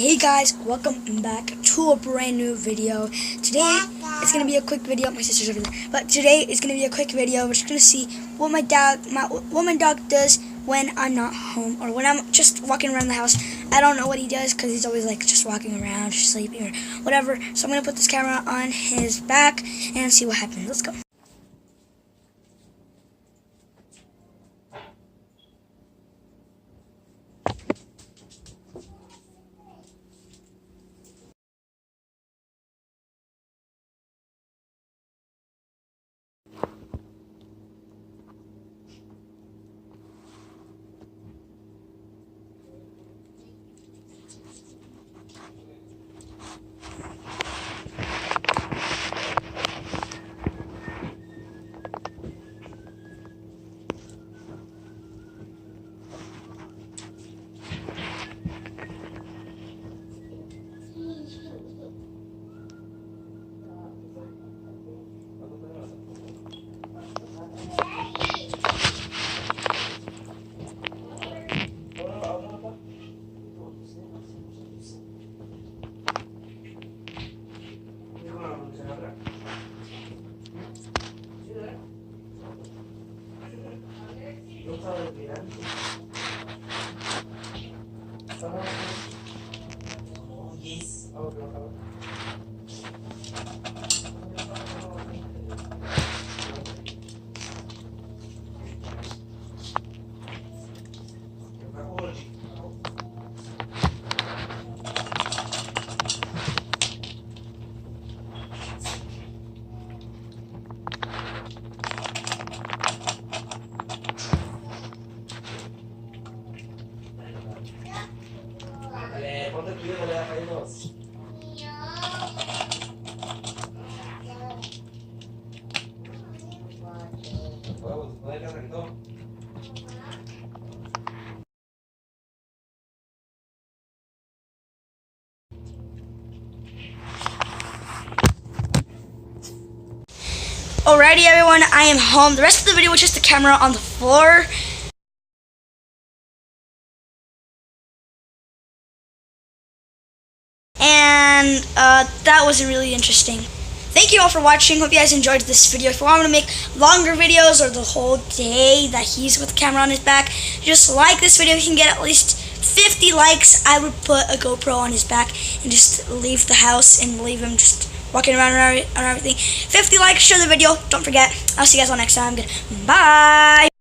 Hey guys, welcome back to a brand new video. Today it's gonna be a quick video. My sister's over there, but today it's gonna be a quick video. We're just gonna see what my dog does when I'm not home or when I'm just walking around the house. I don't know what he does because he's always like just walking around, just sleeping or whatever. So I'm gonna put this camera on his back and see what happens. Let's go. Alrighty everyone, I am home. The rest of the video was just the camera on the floor. And that was really interesting. Thank you all for watching. Hope you guys enjoyed this video. If you want me to make longer videos or the whole day that he's with the camera on his back, just like this video. If you can get at least 50 likes, I would put a GoPro on his back and just leave the house and leave him just walking around and everything. 50 likes, share the video. Don't forget. I'll see you guys all next time. Good. Bye.